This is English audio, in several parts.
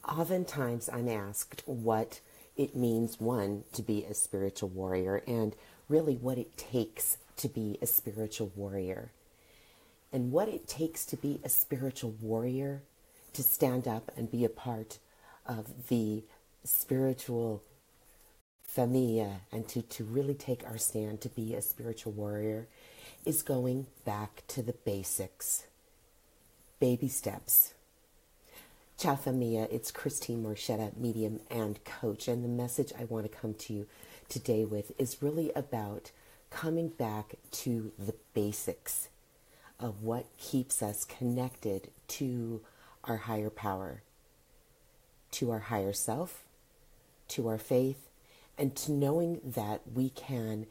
Oftentimes I'm asked what it means, one, to be a spiritual warrior, and really what it takes to be a spiritual warrior. And what it takes to be a spiritual warrior, to stand up and be a part of the spiritual familia, and to really take our stand to be a spiritual warrior, is going back to the basics. Baby steps. Ciao familia, it's Christine Marchetta, medium and coach, and the message I want to come to you today with is really about coming back to the basics of what keeps us connected to our higher power, to our higher self, to our faith, and to knowing that we can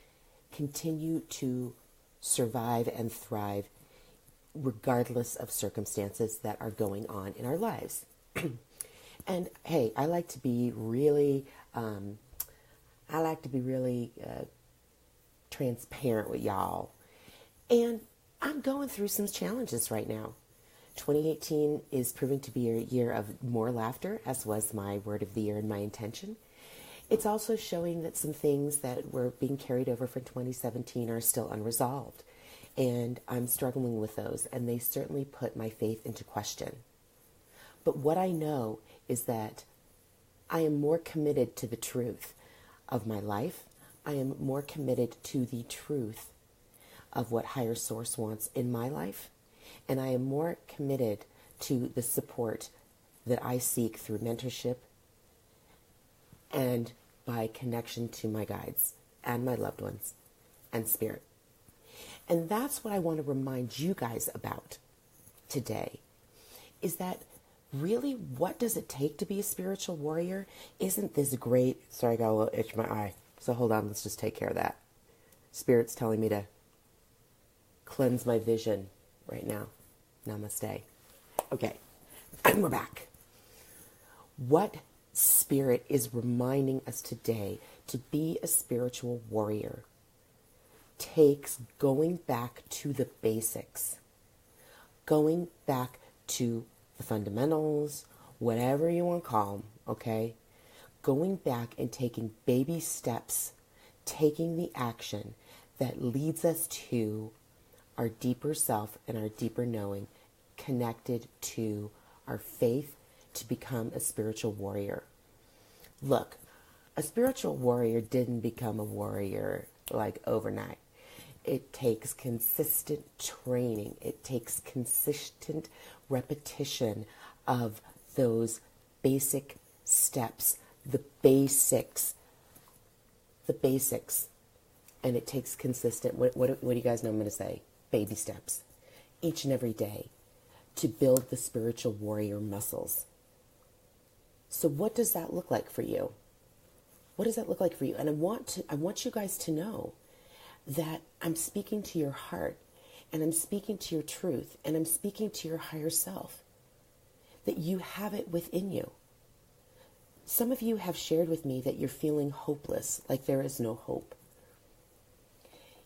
continue to survive and thrive regardless of circumstances that are going on in our lives. And hey, I like to be really transparent with y'all. And I'm going through some challenges right now. 2018 is proving to be a year of more laughter, as was my word of the year and my intention. It's also showing that some things that were being carried over from 2017 are still unresolved. And I'm struggling with those, and they certainly put my faith into question. But what I know is that I am more committed to the truth of my life. I am more committed to the truth of what higher source wants in my life. And I am more committed to the support that I seek through mentorship and by connection to my guides and my loved ones and spirit. And that's what I want to remind you guys about today, is that really, what does it take to be a spiritual warrior? Isn't this great? Sorry, I got a little itch in my eye. So hold on, let's just take care of that. Spirit's telling me to cleanse my vision right now. Namaste. Okay, and we're back. What Spirit is reminding us today to be a spiritual warrior takes going back to the basics, going back to the fundamentals, whatever you want to call them, okay? Going back and taking baby steps, taking the action that leads us to our deeper self and our deeper knowing, connected to our faith to become a spiritual warrior. Look, a spiritual warrior didn't become a warrior like overnight. It takes consistent training. It takes consistent repetition of those basic steps, the basics. And it takes consistent, what do you guys know I'm going to say? Baby steps. Each and every day to build the spiritual warrior muscles. So what does that look like for you? What does that look like for you? And I want you guys to know that I'm speaking to your heart, and I'm speaking to your truth, and I'm speaking to your higher self, that you have it within you. Some of you have shared with me that you're feeling hopeless, like there is no hope.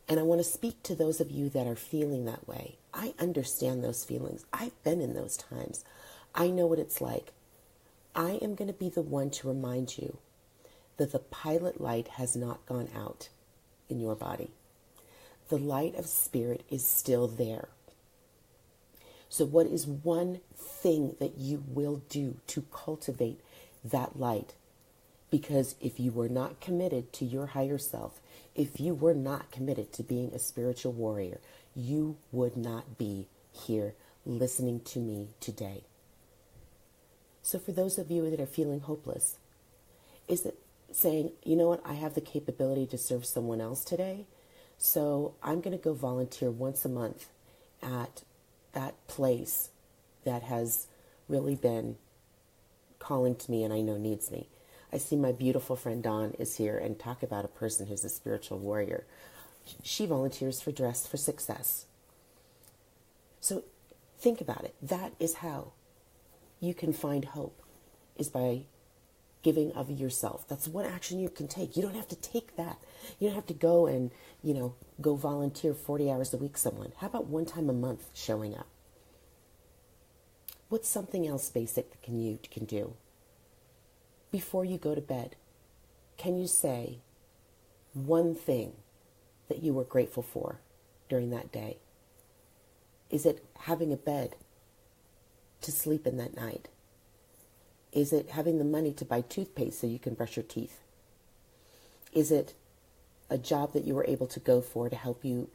And I want to speak to those of you that are feeling that way. I understand those feelings. I've been in those times. I know what it's like. I am going to be the one to remind you that the pilot light has not gone out in your body. The light of Spirit is still there. So what is one thing that you will do to cultivate that light? Because if you were not committed to your higher self, if you were not committed to being a spiritual warrior, you would not be here listening to me today. So for those of you that are feeling hopeless, is it saying, you know what, I have the capability to serve someone else today, so I'm going to go volunteer once a month at that place that has really been calling to me and I know needs me. I see my beautiful friend Dawn is here, and talk about a person who's a spiritual warrior. She volunteers for Dress for Success. So think about it. That is how you can find hope, is by giving of yourself. That's one action you can take. You don't have to take that. You don't have to go and, go volunteer 40 hours a week somewhere. How about one time a month showing up? What's something else basic that you can do? before you go to bed, can you say one thing that you were grateful for during that day? Is it having a bed to sleep in that night? Is it having the money to buy toothpaste so you can brush your teeth? Is it a job that you were able to go for to help you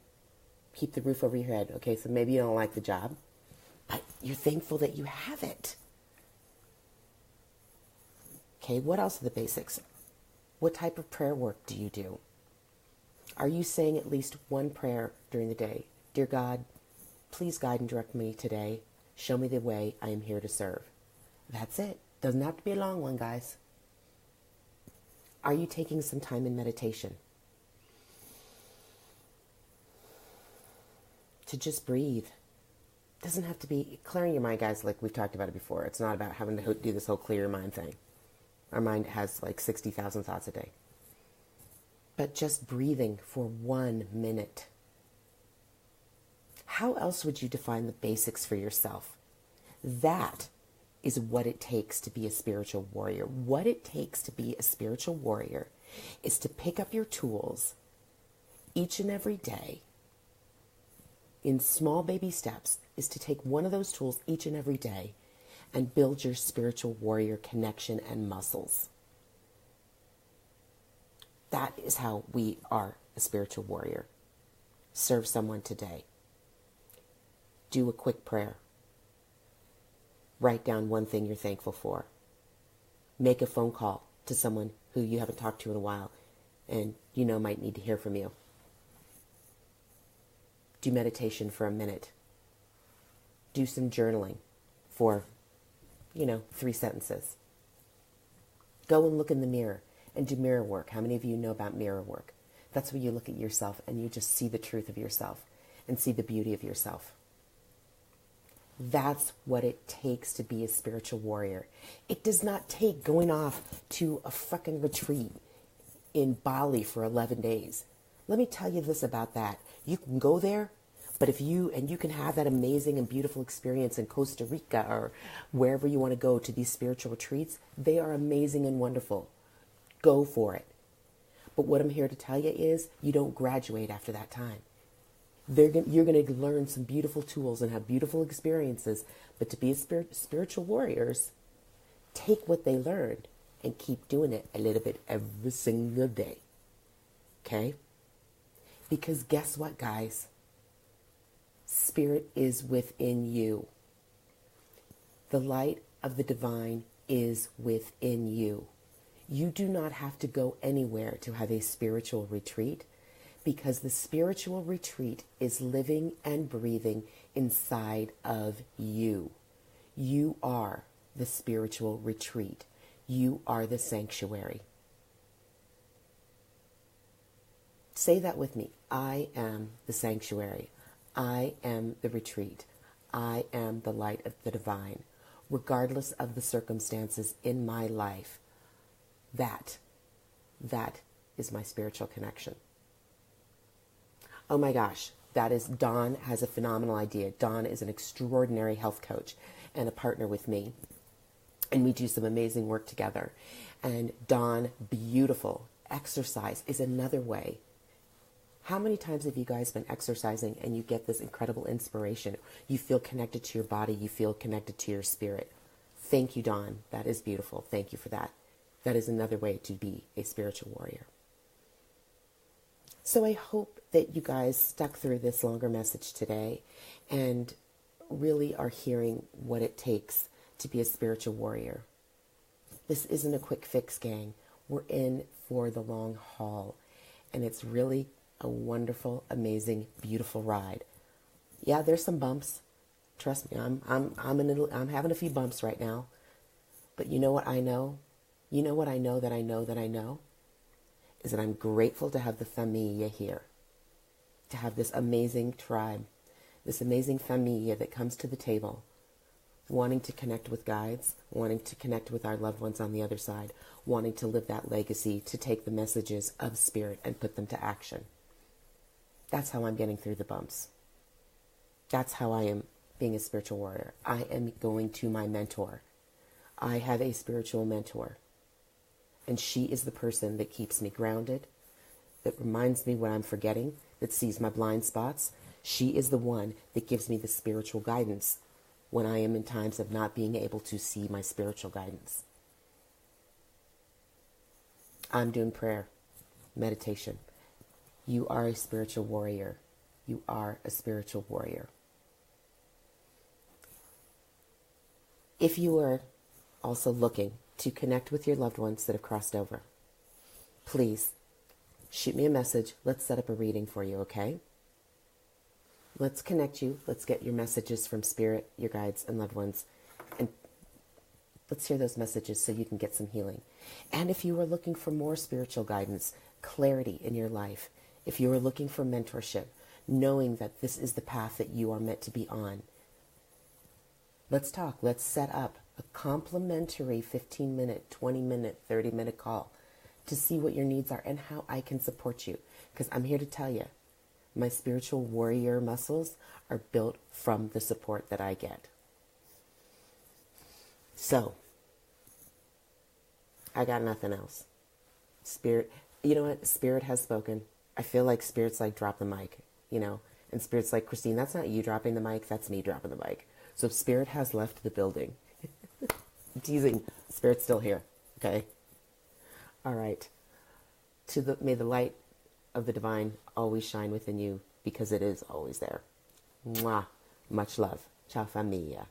keep the roof over your head? Okay, so maybe you don't like the job, but you're thankful that you have it. Okay, what else are the basics? What type of prayer work do you do? Are you saying at least one prayer during the day? Dear God, please guide and direct me today. Show me the way. I am here to serve. That's it. Doesn't have to be a long one, guys. Are you taking some time in meditation to just breathe? Doesn't have to be clearing your mind, guys, like we've talked about it before. It's not about having to do this whole clear your mind thing. Our mind has like 60,000 thoughts a day. But just breathing for 1 minute. How else would you define the basics for yourself? That is what it takes to be a spiritual warrior. What it takes to be a spiritual warrior is to pick up your tools each and every day in small baby steps, is to take one of those tools each and every day and build your spiritual warrior connection and muscles. That is how we are a spiritual warrior. Serve someone today. Do a quick prayer. Write down one thing you're thankful for. Make a phone call to someone who you haven't talked to in a while and you know might need to hear from you. Do meditation for a minute. Do some journaling for, 3 sentences. Go and look in the mirror and do mirror work. How many of you know about mirror work? That's where you look at yourself and you just see the truth of yourself and see the beauty of yourself. That's what it takes to be a spiritual warrior. It does not take going off to a fucking retreat in Bali for 11 days. Let me tell you this about that. You can go there, but if you can have that amazing and beautiful experience in Costa Rica or wherever you want to go to these spiritual retreats, they are amazing and wonderful. Go for it. But what I'm here to tell you is you don't graduate after that time. You're going to learn some beautiful tools and have beautiful experiences, but to be a spiritual warriors, take what they learned and keep doing it a little bit every single day. Okay? Because guess what, guys? Spirit is within you. The light of the divine is within you. You do not have to go anywhere to have a spiritual retreat, because the spiritual retreat is living and breathing inside of you. You are the spiritual retreat. You are the sanctuary. Say that with me. I am the sanctuary. I am the retreat. I am the light of the divine. Regardless of the circumstances in my life, that is my spiritual connection. Oh my gosh, Dawn has a phenomenal idea. Dawn is an extraordinary health coach and a partner with me. And we do some amazing work together. And Dawn, beautiful. Exercise is another way. How many times have you guys been exercising and you get this incredible inspiration? You feel connected to your body. You feel connected to your spirit. Thank you, Dawn. That is beautiful. Thank you for that. That is another way to be a spiritual warrior. So I hope that you guys stuck through this longer message today and really are hearing what it takes to be a spiritual warrior. This isn't a quick fix, gang. We're in for the long haul, and it's really a wonderful, amazing, beautiful ride. Yeah, there's some bumps. Trust me, I'm having a few bumps right now. But you know what I know? You know what I know that I know that I know? Is that I'm grateful to have the familia here, to have this amazing tribe, this amazing familia that comes to the table, wanting to connect with guides, wanting to connect with our loved ones on the other side, wanting to live that legacy, to take the messages of spirit and put them to action. That's how I'm getting through the bumps. That's how I am being a spiritual warrior. I am going to my mentor. I have a spiritual mentor. And she is the person that keeps me grounded, that reminds me what I'm forgetting, that sees my blind spots. She is the one that gives me the spiritual guidance when I am in times of not being able to see my spiritual guidance. I'm doing prayer, meditation. You are a spiritual warrior. You are a spiritual warrior. If you are also looking to connect with your loved ones that have crossed over, please shoot me a message. Let's set up a reading for you, okay? Let's connect you. Let's get your messages from Spirit, your guides, and loved ones. And let's hear those messages so you can get some healing. And if you are looking for more spiritual guidance, clarity in your life, if you are looking for mentorship, knowing that this is the path that you are meant to be on, let's talk. Let's set up a complimentary 15-minute, 20-minute, 30-minute call to see what your needs are and how I can support you. Because I'm here to tell you, my spiritual warrior muscles are built from the support that I get. So, I got nothing else. Spirit, you know what? Spirit has spoken. I feel like Spirit's like, drop the mic, you know? And Spirit's like, Christine, that's not you dropping the mic, that's me dropping the mic. So Spirit has left the building. I'm teasing. Spirit's still here, okay? All right. May the light of the divine always shine within you, because it is always there. Mwah. Much love. Ciao, familia.